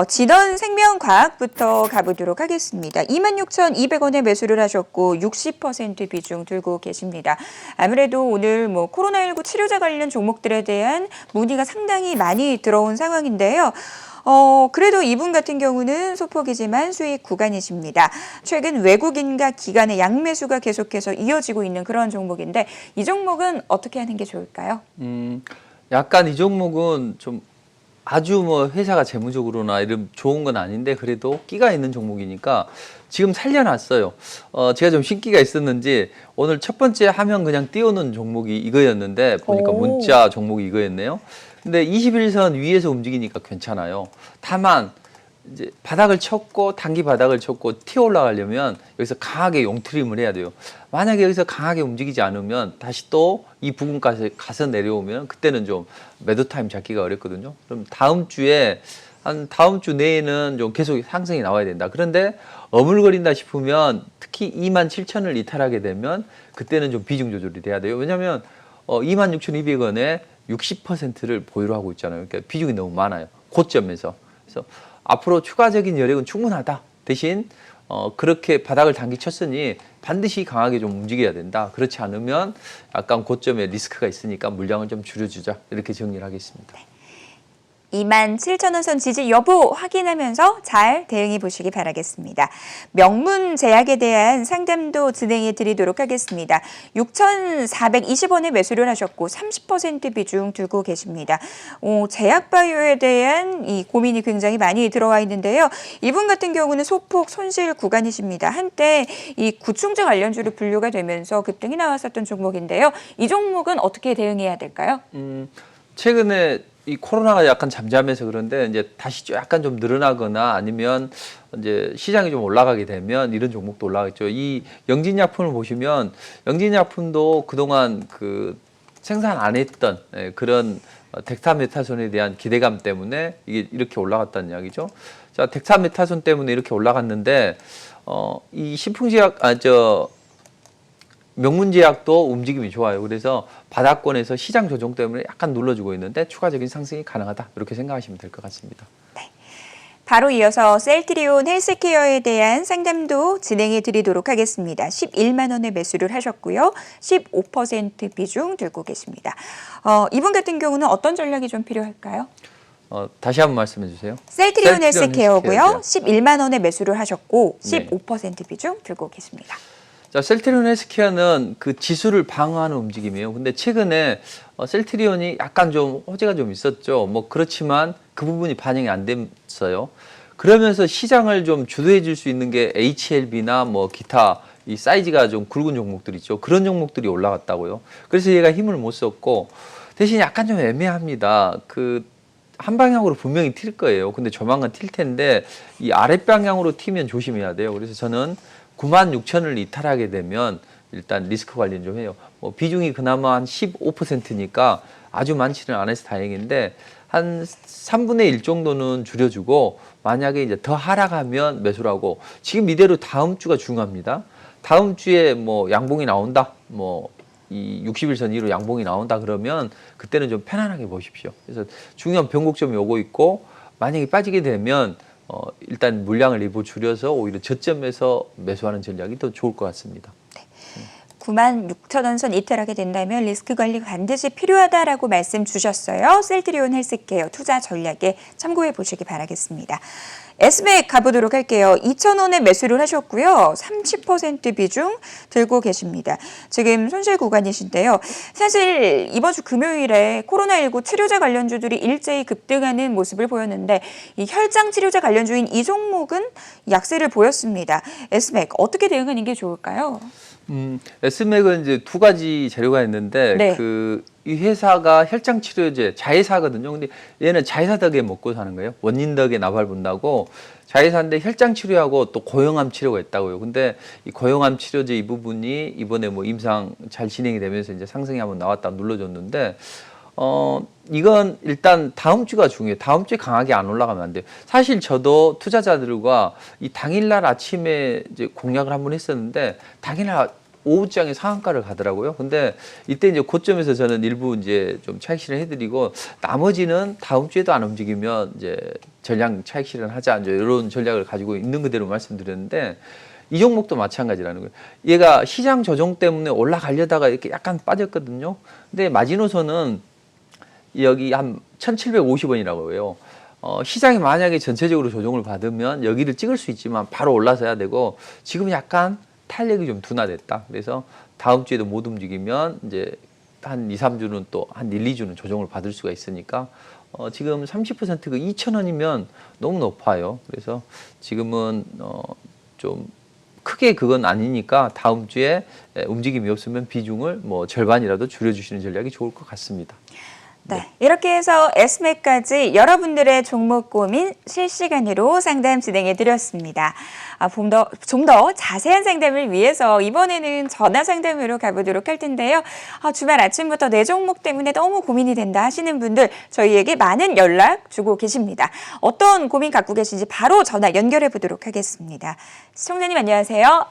진원생명과학부터 가보도록 하겠습니다. 26,200원에 매수를 하셨고 60% 비중 들고 계십니다. 아무래도 오늘 코로나19 치료제 관련 종목들에 대한 문의가 상당히 많이 들어온 상황인데요. 그래도 이분 같은 경우는 소폭이지만 수익 구간이십니다. 최근 외국인과 기관의 양매수가 계속해서 이어지고 있는 그런 종목인데 이 종목은 어떻게 하는 게 좋을까요? 약간 이 종목은 좀 아주 회사가 재무적으로나 이런 좋은 건 아닌데 그래도 끼가 있는 종목이니까 지금 살려놨어요. 제가 좀 신기가 있었는지 오늘 첫 번째 화면 그냥 띄우는 종목이 이거였는데 보니까 문자 종목이 이거였네요. 근데 21선 위에서 움직이니까 괜찮아요. 다만 이제 바닥을 쳤고 단기 바닥을 쳤고 튀어 올라가려면 여기서 강하게 용트림을 해야 돼요. 만약에 여기서 강하게 움직이지 않으면 다시 또 이 부근까지 가서 내려오면 그때는 좀 매도 타임 잡기가 어렵거든요. 그럼 다음 주에 다음 주 내에는 좀 계속 상승이 나와야 된다. 그런데 어물거린다 싶으면 특히 27,000을 이탈하게 되면 그때는 좀 비중 조절이 돼야 돼요. 왜냐하면 26,200원에 60%를 보유를 하고 있잖아요. 그러니까 비중이 너무 많아요. 고점에서. 그래서 앞으로 추가적인 여력은 충분하다. 대신 그렇게 바닥을 단기 쳤으니 반드시 강하게 좀 움직여야 된다. 그렇지 않으면 약간 고점에 리스크가 있으니까 물량을 좀 줄여주자. 이렇게 정리를 하겠습니다. 27,000원 선 지지 여부 확인하면서 잘 대응해 보시기 바라겠습니다. 명문제약에 대한 상담도 진행해 드리도록 하겠습니다. 6,420원에 매수를 하셨고 30% 비중 두고 계십니다. 제약바이오에 대한 이 고민이 굉장히 많이 들어와 있는데요. 이분 같은 경우는 소폭 손실 구간이십니다. 한때 이 구충제 관련주로 분류가 되면서 급등이 나왔었던 종목인데요. 이 종목은 어떻게 대응해야 될까요? 최근에 이 코로나가 약간 잠잠해서 그런데 이제 다시 약간 좀 늘어나거나 아니면 이제 시장이 좀 올라가게 되면 이런 종목도 올라가겠죠. 이 영진약품을 보시면 영진약품도 그동안 그 생산 안 했던 그런 덱사메타손에 대한 기대감 때문에 이게 이렇게 올라갔다는 이야기죠. 자, 덱사메타손 때문에 이렇게 올라갔는데 이 신풍제약 명문제약도 움직임이 좋아요. 그래서 바닥권에서 시장 조정 때문에 약간 눌러주고 있는데 추가적인 상승이 가능하다. 이렇게 생각하시면 될 것 같습니다. 네. 바로 이어서 셀트리온 헬스케어에 대한 상담도 진행해 드리도록 하겠습니다. 11만 원에 매수를 하셨고요. 15% 비중 들고 계십니다. 이분 같은 경우는 어떤 전략이 좀 필요할까요? 다시 한번 말씀해 주세요. 셀트리온 헬스케어고요. 11만 원에 매수를 하셨고 15% 비중 들고 계십니다. 자, 셀트리온 헬스케어는 그 지수를 방어하는 움직임이에요. 근데 최근에 셀트리온이 약간 좀 호재가 좀 있었죠. 그렇지만 그 부분이 반영이 안 됐어요. 그러면서 시장을 좀 주도해 줄 수 있는 게 HLB나 기타 이 사이즈가 좀 굵은 종목들 있죠. 그런 종목들이 올라갔다고요. 그래서 얘가 힘을 못 썼고 대신 약간 좀 애매합니다. 한 방향으로 분명히 튈 거예요. 근데 조만간 튈 텐데 이 아랫방향으로 튀면 조심해야 돼요. 그래서 저는 96,000을 이탈하게 되면 일단 리스크 관리는 좀 해요. 비중이 그나마 한 15%니까 아주 많지는 않아서 다행인데 한 3분의 1 정도는 줄여주고 만약에 이제 더 하락하면 매수를 하고 지금 이대로 다음 주가 중요합니다. 다음 주에 양봉이 나온다. 이 60일선 이후로 양봉이 나온다 그러면 그때는 좀 편안하게 보십시오. 그래서 중요한 변곡점이 오고 있고 만약에 빠지게 되면 일단 물량을 일부 줄여서 오히려 저점에서 매수하는 전략이 더 좋을 것 같습니다. 네. 96,000원 선 이탈하게 된다면 리스크 관리가 반드시 필요하다라고 말씀 주셨어요. 셀트리온 헬스케어 투자 전략에 참고해 보시기 바라겠습니다. S맥 가보도록 할게요. 2,000원에 매수를 하셨고요. 30% 비중 들고 계십니다. 지금 손실 구간이신데요. 사실 이번 주 금요일에 코로나19 치료제 관련주들이 일제히 급등하는 모습을 보였는데 이 혈장 치료제 관련주인 이 종목은 약세를 보였습니다. S맥 어떻게 대응하는 게 좋을까요? S맥은 이제 두 가지 재료가 있는데 이 회사가 혈장 치료제 자회사거든요. 근데 얘는 자회사 덕에 먹고 사는 거예요. 원인 덕에 나발 분다고 자회사인데 혈장 치료하고 또 고형암 치료가 있다고요. 근데 이 고형암 치료제 이 부분이 이번에 임상 잘 진행이 되면서 이제 상승이 한번 나왔다 눌러줬는데 이건 일단 다음 주가 중요해요. 다음 주에 강하게 안 올라가면 안 돼요. 사실 저도 투자자들과 이 당일날 아침에 이제 공략을 한번 했었는데 당일날 오후장에 상한가를 가더라고요. 근데 이때 이제 고점에서 저는 일부 이제 좀 차익 실현해드리고 나머지는 다음 주에도 안 움직이면 이제 전량 차익 실현하자 이제 이런 전략을 가지고 있는 그대로 말씀드렸는데 이 종목도 마찬가지라는 거예요. 얘가 시장 조정 때문에 올라가려다가 이렇게 약간 빠졌거든요. 근데 마지노선은 여기 한 1,750원이라고 해요. 시장이 만약에 전체적으로 조정을 받으면 여기를 찍을 수 있지만 바로 올라서야 되고 지금 약간 탄력이 좀 둔화됐다. 그래서 다음 주에도 못 움직이면 이제 한 2, 3주는 또 한 1, 2주는 조정을 받을 수가 있으니까 지금 30%가 2,000원이면 너무 높아요. 그래서 지금은 좀 크게 그건 아니니까 다음 주에 움직임이 없으면 비중을 뭐 절반이라도 줄여주시는 전략이 좋을 것 같습니다. 네, 이렇게 해서 SMA까지 여러분들의 종목 고민 실시간으로 상담 진행해 드렸습니다. 좀 더 자세한 상담을 위해서 이번에는 전화 상담으로 가보도록 할 텐데요. 주말 아침부터 내 종목 때문에 너무 고민이 된다 하시는 분들 저희에게 많은 연락 주고 계십니다. 어떤 고민 갖고 계신지 바로 전화 연결해 보도록 하겠습니다. 시청자님 안녕하세요.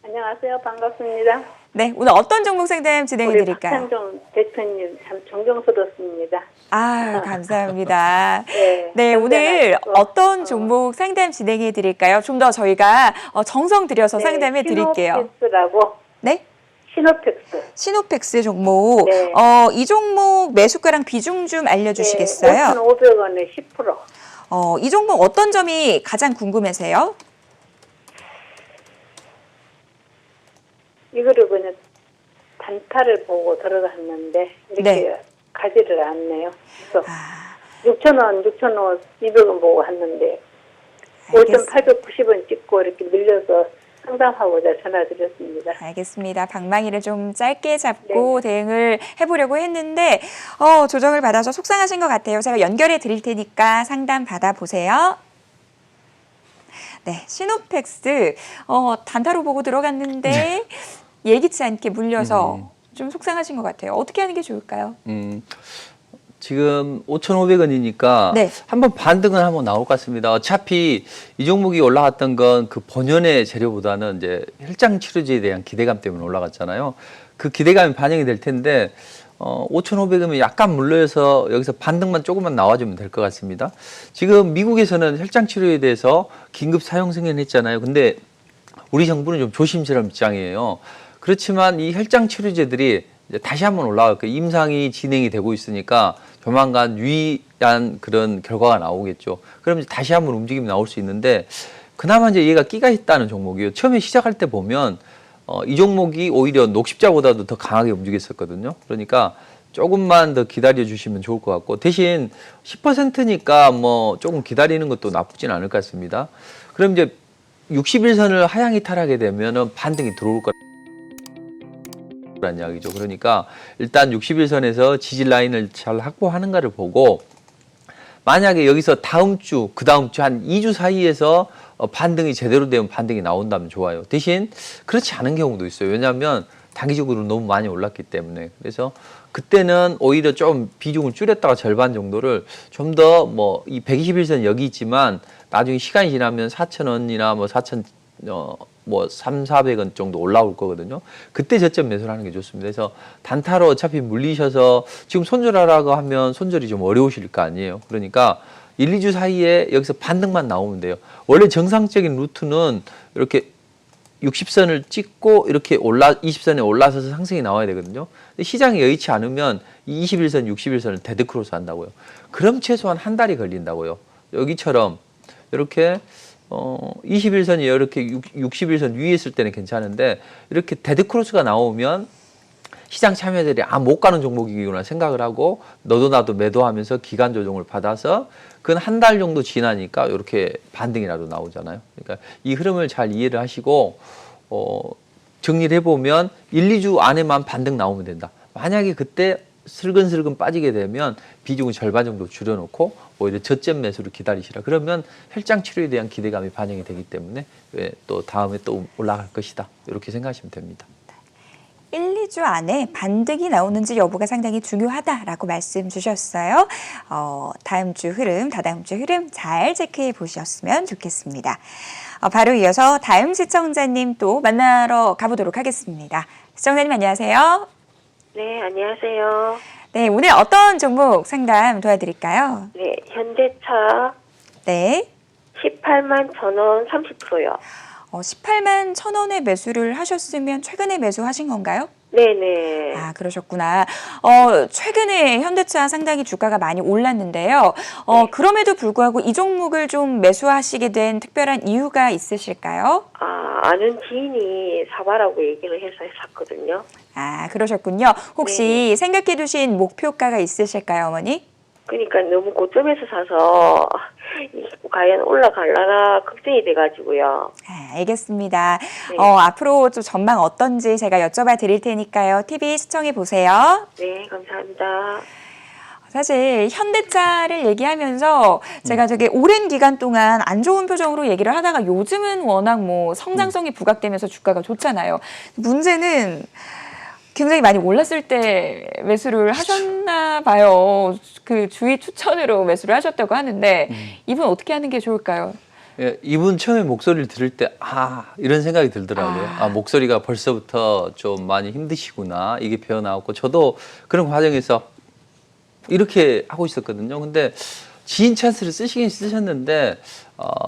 안녕하세요. 반갑습니다. 네, 오늘 어떤 종목 상담 진행해 우리 드릴까요? 박찬종 대표님 참 존경스럽습니다. 감사합니다. 네, 네, 오늘 현장에서, 어떤 종목 상담 진행해 드릴까요? 좀 더 저희가 정성 들여서 상담해 드릴게요. 시노펙스라고. 네? 시노펙스. 시노펙스 종목. 네. 이 종목 매수가랑 비중 좀 알려주시겠어요? 5,500원에 10%. 이 종목 어떤 점이 가장 궁금하세요? 이거를 그냥 단타를 보고 들어갔는데 이렇게 네. 가지를 않네요. 그래서 6,000원, 6,200원 보고 갔는데 5,890원 찍고 이렇게 밀려서 상담하고자 전화드렸습니다. 알겠습니다. 방망이를 좀 짧게 잡고 대응을 해보려고 했는데 조정을 받아서 속상하신 것 같아요. 제가 연결해 드릴 테니까 상담 받아보세요. 네, 시노펙스 단타로 보고 들어갔는데 예기치 않게 물려서 좀 속상하신 것 같아요. 어떻게 하는 게 좋을까요? 지금 5,500원이니까 네. 한번 반등은 한번 나올 것 같습니다. 어차피 이 종목이 올라갔던 건 그 본연의 재료보다는 이제 혈장 치료제에 대한 기대감 때문에 올라갔잖아요. 그 기대감이 반영이 될 텐데 5,500원이 약간 물려서 여기서 반등만 조금만 나와주면 될 것 같습니다. 지금 미국에서는 혈장 치료에 대해서 긴급 사용 승인했잖아요. 근데 우리 정부는 좀 조심스러운 입장이에요. 그렇지만 이 혈장 치료제들이 이제 다시 한번 올라갈 거예요. 임상이 진행이 되고 있으니까 조만간 유의한 그런 결과가 나오겠죠. 그럼 이제 다시 한번 움직임이 나올 수 있는데 그나마 이제 얘가 끼가 있다는 종목이에요. 처음에 시작할 때 보면 이 종목이 오히려 녹십자보다도 더 강하게 움직였었거든요. 그러니까 조금만 더 기다려 주시면 좋을 것 같고 대신 10%니까 뭐 조금 기다리는 것도 나쁘진 않을 것 같습니다. 그럼 이제 60일선을 하향 이탈하게 되면은 반등이 들어올 거란 이야기죠. 그러니까 일단 60일선에서 지지 라인을 잘 확보하는가를 보고 만약에 여기서 다음 주, 그 다음 주 한 2주 사이에서 반등이 제대로 되면 반등이 나온다면 좋아요. 대신 그렇지 않은 경우도 있어요. 왜냐하면 단기적으로 너무 많이 올랐기 때문에. 그래서 그때는 오히려 좀 비중을 줄였다가 절반 정도를 좀 더 뭐 이 121선 여기 있지만 나중에 시간이 지나면 4,000원이나 뭐 3,400원 정도 올라올 거거든요. 그때 저점 매수를 하는 게 좋습니다. 그래서 단타로 어차피 물리셔서 지금 손절하라고 하면 손절이 좀 어려우실 거 아니에요. 그러니까 1, 2주 사이에 여기서 반등만 나오면 돼요. 원래 정상적인 루트는 이렇게 60선을 찍고 이렇게 20선에 올라서서 상승이 나와야 되거든요. 근데 시장이 여의치 않으면 21선, 61선을 데드크로스 한다고요. 그럼 최소한 한 달이 걸린다고요. 여기처럼 이렇게 21선이 이렇게 61선 위에 있을 때는 괜찮은데 이렇게 데드크로스가 나오면 시장 참여자들이 못 가는 종목이구나 생각을 하고 너도 나도 매도하면서 기간 조정을 받아서 그건 한 달 정도 지나니까 이렇게 반등이라도 나오잖아요. 그러니까 이 흐름을 잘 이해를 하시고 정리를 해보면 1, 2주 안에만 반등 나오면 된다. 만약에 그때 슬근슬근 빠지게 되면 비중을 절반 정도 줄여놓고 오히려 저점 매수를 기다리시라. 그러면 혈장 치료에 대한 기대감이 반영이 되기 때문에 또 다음에 또 올라갈 것이다. 이렇게 생각하시면 됩니다. 1, 2주 안에 반등이 나오는지 여부가 상당히 중요하다라고 말씀 주셨어요. 다음 주 흐름, 다다음 주 흐름 잘 체크해 보셨으면 좋겠습니다. 바로 이어서 다음 시청자님 또 만나러 가보도록 하겠습니다. 시청자님 안녕하세요. 네, 안녕하세요. 네, 오늘 어떤 종목 상담 도와드릴까요? 네, 현대차 네. 18만 1,000원 30%요. 18만 1,000원에 매수를 하셨으면 최근에 매수하신 건가요? 네네. 아, 그러셨구나. 최근에 현대차 상당히 주가가 많이 올랐는데요. 그럼에도 불구하고 이 종목을 좀 매수하시게 된 특별한 이유가 있으실까요? 아는 지인이 사봐라고 얘기를 해서 샀거든요. 아, 그러셨군요. 혹시 생각해 두신 목표가가 있으실까요, 어머니? 그러니까 너무 고점에서 사서 과연 올라갈라나 걱정이 돼가지고요. 아, 알겠습니다. 네. 앞으로 좀 전망 어떤지 제가 여쭤봐 드릴 테니까요. TV 시청해 보세요. 네, 감사합니다. 사실 현대차를 얘기하면서 제가 되게 오랜 기간 동안 안 좋은 표정으로 얘기를 하다가 요즘은 워낙 뭐 성장성이 부각되면서 주가가 좋잖아요. 문제는 굉장히 많이 올랐을 때 매수를 하셨나 봐요. 그 주위 추천으로 매수를 하셨다고 하는데 이분 어떻게 하는 게 좋을까요? 예, 이분 처음에 목소리를 들을 때, 이런 생각이 들더라고요. 목소리가 벌써부터 좀 많이 힘드시구나. 이게 배어나왔고, 저도 그런 과정에서 이렇게 하고 있었거든요. 근데 지인 찬스를 쓰시긴 쓰셨는데,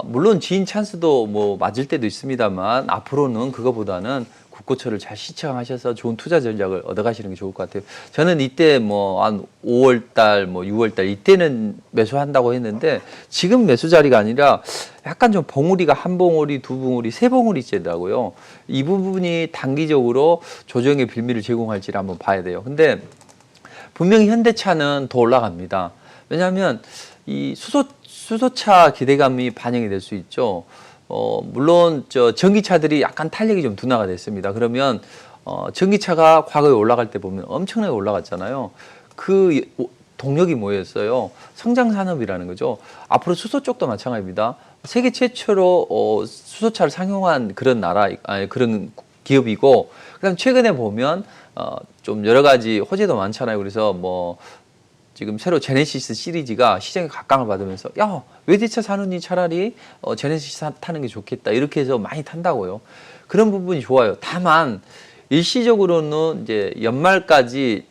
물론 지인 찬스도 뭐 맞을 때도 있습니다만, 앞으로는 그거보다는 국고초를 잘 시청하셔서 좋은 투자 전략을 얻어가시는 게 좋을 것 같아요. 저는 이때 뭐 한 5월 달, 뭐 6월 달 이때는 매수한다고 했는데 지금 매수 자리가 아니라 약간 좀 봉우리가 한 봉우리, 두 봉우리, 세 봉우리째더라고요. 이 부분이 단기적으로 조정의 빌미를 제공할지를 한번 봐야 돼요. 근데 분명히 현대차는 더 올라갑니다. 왜냐하면 이 수소차 기대감이 반영이 될 수 있죠. 물론 전기차들이 약간 탄력이 좀 둔화가 됐습니다. 그러면 전기차가 과거에 올라갈 때 보면 엄청나게 올라갔잖아요. 그 동력이 뭐였어요? 성장 산업이라는 거죠. 앞으로 수소 쪽도 마찬가지입니다. 세계 최초로 수소차를 상용한 그런 그런 기업이고, 그다음 최근에 보면 좀 여러 가지 호재도 많잖아요. 그래서 뭐 지금 새로 제네시스 시리즈가 시장에 각광을 받으면서 야, 외제차 사느니 차라리 제네시스 타는 게 좋겠다. 이렇게 해서 많이 탄다고요. 그런 부분이 좋아요. 다만 일시적으로는 이제 연말까지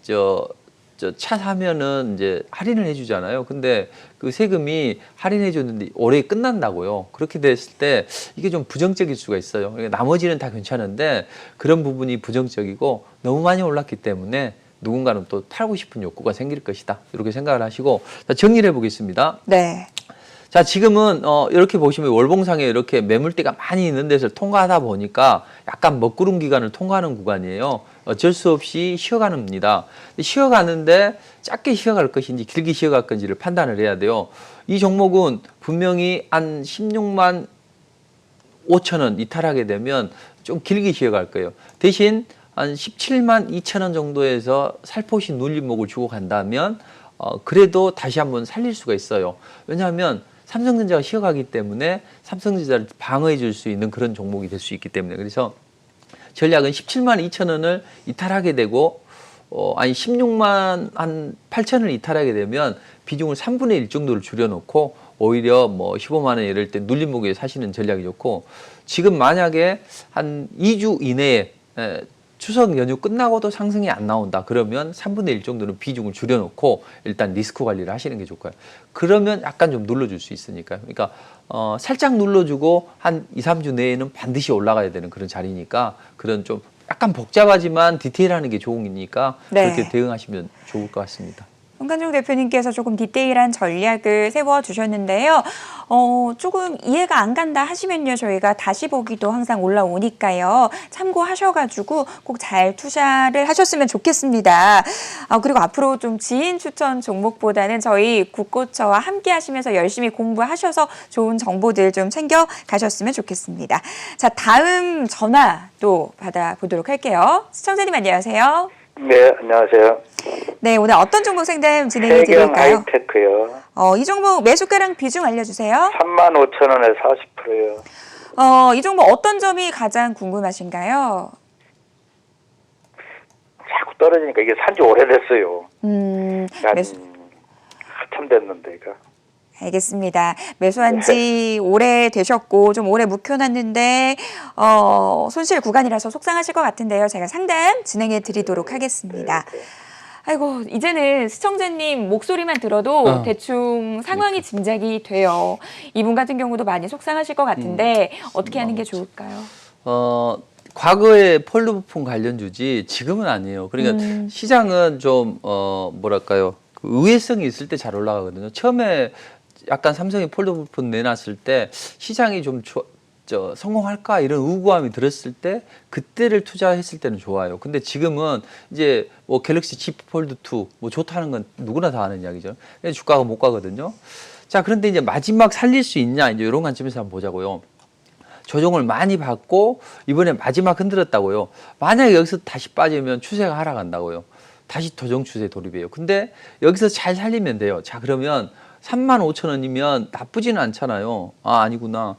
차 사면은 이제 할인을 해주잖아요. 근데 그 세금이 할인해 줬는데 올해 끝난다고요. 그렇게 됐을 때 이게 좀 부정적일 수가 있어요. 그러니까 나머지는 다 괜찮은데 그런 부분이 부정적이고 너무 많이 올랐기 때문에 누군가는 또 팔고 싶은 욕구가 생길 것이다. 이렇게 생각을 하시고, 자, 정리를 해보겠습니다. 네. 자, 지금은 이렇게 보시면 월봉상에 이렇게 매물대가 많이 있는 데서 통과하다 보니까 약간 먹구름 기간을 통과하는 구간이에요. 어쩔 수 없이 쉬어가는입니다. 쉬어가는데 짧게 쉬어갈 것인지 길게 쉬어갈 건지를 판단을 해야 돼요. 이 종목은 분명히 한 16만 5천 원 이탈하게 되면 좀 길게 쉬어갈 거예요. 대신 한 17만 2천 원 정도에서 살포시 눌림목을 주고 간다면 그래도 다시 한번 살릴 수가 있어요. 왜냐하면 삼성전자가 쉬어가기 때문에 삼성전자를 방어해 줄 수 있는 그런 종목이 될 수 있기 때문에, 그래서 전략은 17만 2천 원을 이탈하게 되고 16만 한 8천 원을 이탈하게 되면 비중을 3분의 1 정도를 줄여놓고 오히려 뭐 15만 원 이럴 때 눌림목에 사시는 전략이 좋고, 지금 만약에 한 2주 이내에 추석 연휴 끝나고도 상승이 안 나온다. 그러면 3분의 1 정도는 비중을 줄여놓고 일단 리스크 관리를 하시는 게 좋고요. 그러면 약간 좀 눌러줄 수 있으니까요. 그러니까 살짝 눌러주고 한 2, 3주 내에는 반드시 올라가야 되는 그런 자리니까, 그런 좀 약간 복잡하지만 디테일하는 게 좋으니까 네. 그렇게 대응하시면 좋을 것 같습니다. 홍관종 대표님께서 조금 디테일한 전략을 세워주셨는데요. 조금 이해가 안 간다 하시면요, 저희가 다시 보기도 항상 올라오니까요. 참고하셔가지고 꼭 잘 투자를 하셨으면 좋겠습니다. 그리고 앞으로 좀 지인 추천 종목보다는 저희 국고처와 함께 하시면서 열심히 공부하셔서 좋은 정보들 좀 챙겨 가셨으면 좋겠습니다. 자, 다음 전화 또 받아보도록 할게요. 시청자님 안녕하세요. 네, 안녕하세요. 네, 오늘 어떤 종목 상담 진행해 해경 드릴까요? 하이테크요. 이 종목 매수가랑 비중 알려주세요. 35,000원에 40%요. 이 종목 어떤 점이 가장 궁금하신가요? 자꾸 떨어지니까 이게 산지 오래됐어요. 매수, 한참 됐는데, 이거. 알겠습니다. 매수한 지 오래 되셨고 좀 오래 묵혀놨는데 손실 구간이라서 속상하실 것 같은데요. 제가 상담 진행해 드리도록 하겠습니다. 아이고, 이제는 시청자님 목소리만 들어도 대충 상황이 짐작이 돼요. 이분 같은 경우도 많이 속상하실 것 같은데 어떻게 하는 게 좋을까요? 과거에 폴드 부품 관련주지 지금은 아니에요. 그러니까 시장은 좀 뭐랄까요, 그 의외성이 있을 때 잘 올라가거든요. 처음에 약간 삼성이 폴드 부품 내놨을 때 시장이 좀 성공할까 이런 우구함이 들었을 때 그때를 투자했을 때는 좋아요. 근데 지금은 이제 뭐 갤럭시 Z 폴드 2 뭐 좋다는 건 누구나 다 아는 이야기죠. 주가가 못 가거든요. 자, 그런데 이제 마지막 살릴 수 있냐 이제 이런 관점에서 한번 보자고요. 조정을 많이 받고 이번에 마지막 흔들었다고요. 만약에 여기서 다시 빠지면 추세가 하락한다고요. 다시 조정 추세 돌입해요. 근데 여기서 잘 살리면 돼요. 자, 그러면 35,000원이면 나쁘지는 않잖아요. 아, 아니구나.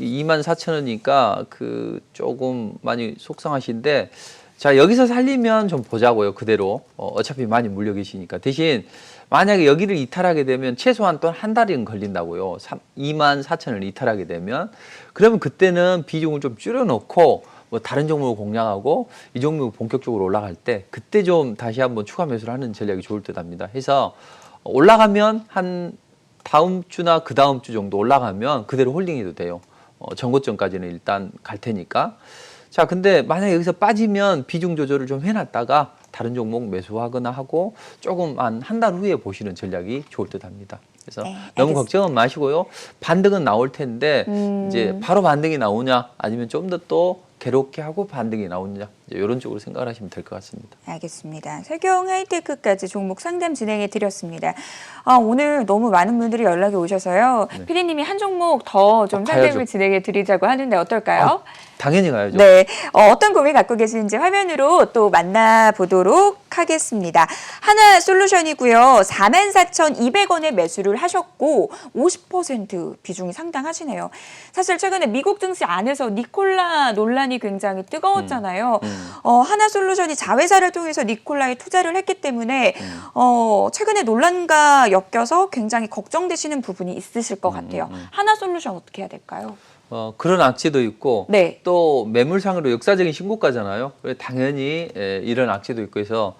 24,000원이니까 그 조금 많이 속상하신데, 자, 여기서 살리면 좀 보자고요. 그대로. 어차피 많이 물려 계시니까. 대신 만약에 여기를 이탈하게 되면 최소한 또 한 달은 걸린다고요. 24,000원을 이탈하게 되면. 그러면 그때는 비중을 좀 줄여놓고 뭐 다른 종목을 공략하고 이 종목이 본격적으로 올라갈 때 그때 좀 다시 한번 추가 매수를 하는 전략이 좋을 듯 합니다. 해서 올라가면 한 다음 주나 그 다음 주 정도 올라가면 그대로 홀딩해도 돼요. 전고점까지는 일단 갈 테니까. 자, 근데 만약에 여기서 빠지면 비중 조절을 좀 해놨다가 다른 종목 매수하거나 하고 조금 한 달 후에 보시는 전략이 좋을 듯 합니다. 그래서 너무 걱정은 마시고요. 반등은 나올 텐데 이제 바로 반등이 나오냐 아니면 좀 더 또 괴롭게 하고 반등이 나오느냐 이런 쪽으로 생각을 하시면 될 것 같습니다. 알겠습니다. 세경 하이테크까지 종목 상담 진행해 드렸습니다. 오늘 너무 많은 분들이 연락이 오셔서요. 피디님이 한 종목 더 좀 상담을 진행해 드리자고 하는데 어떨까요? 당연히 가야죠. 네, 어떤 고민 갖고 계시는지 화면으로 또 만나보도록 하겠습니다. 하나솔루션이고요. 44,200원에 매수를 하셨고 50% 비중이 상당하시네요. 사실 최근에 미국 증시 안에서 니콜라 논란이 굉장히 뜨거웠잖아요. 하나솔루션이 자회사를 통해서 니콜라에 투자를 했기 때문에 최근에 논란과 엮여서 굉장히 걱정되시는 부분이 있으실 것 같아요. 하나솔루션 어떻게 해야 될까요? 그런 악재도 있고 네. 또 매물상으로 역사적인 신고가잖아요. 당연히 이런 악재도 있고 해서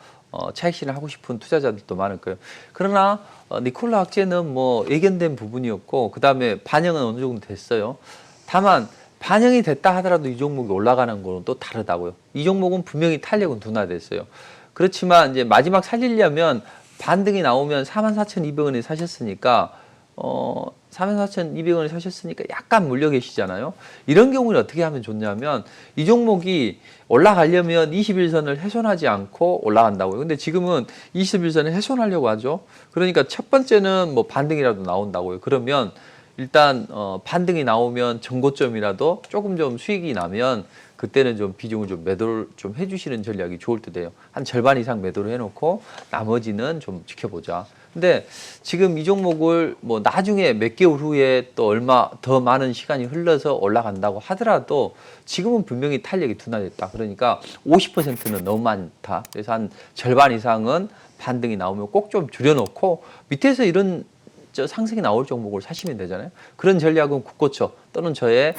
차익 실현 하고 싶은 투자자들도 많을 거예요. 그러나 니콜라 악재는 뭐 예견된 부분이었고 그 다음에 반영은 어느 정도 됐어요. 다만 반영이 됐다 하더라도 이 종목이 올라가는 거는 또 다르다고요. 이 종목은 분명히 탄력은 둔화됐어요. 그렇지만 이제 마지막 살리려면 반등이 나오면 44,200원에 사셨으니까 44,200원에 사셨으니까 약간 물려 계시잖아요. 이런 경우는 어떻게 하면 좋냐면 이 종목이 올라가려면 21선을 훼손하지 않고 올라간다고요. 근데 지금은 21선을 훼손하려고 하죠. 그러니까 첫 번째는 뭐 반등이라도 나온다고요. 그러면 일단 반등이 나오면 전고점이라도 조금 좀 수익이 나면 그때는 좀 비중을 좀 매도를 좀 해주시는 전략이 좋을 듯 해요. 한 절반 이상 매도를 해놓고 나머지는 좀 지켜보자. 근데 지금 이 종목을 뭐 나중에 몇 개월 후에 또 얼마 더 많은 시간이 흘러서 올라간다고 하더라도 지금은 분명히 탄력이 둔화됐다. 그러니까 50%는 너무 많다. 그래서 한 절반 이상은 반등이 나오면 꼭 좀 줄여놓고 밑에서 이런 상승이 나올 종목을 사시면 되잖아요. 그런 전략은 국고처 또는 저의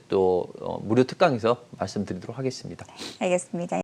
또 무료 특강에서 말씀드리도록 하겠습니다. 알겠습니다.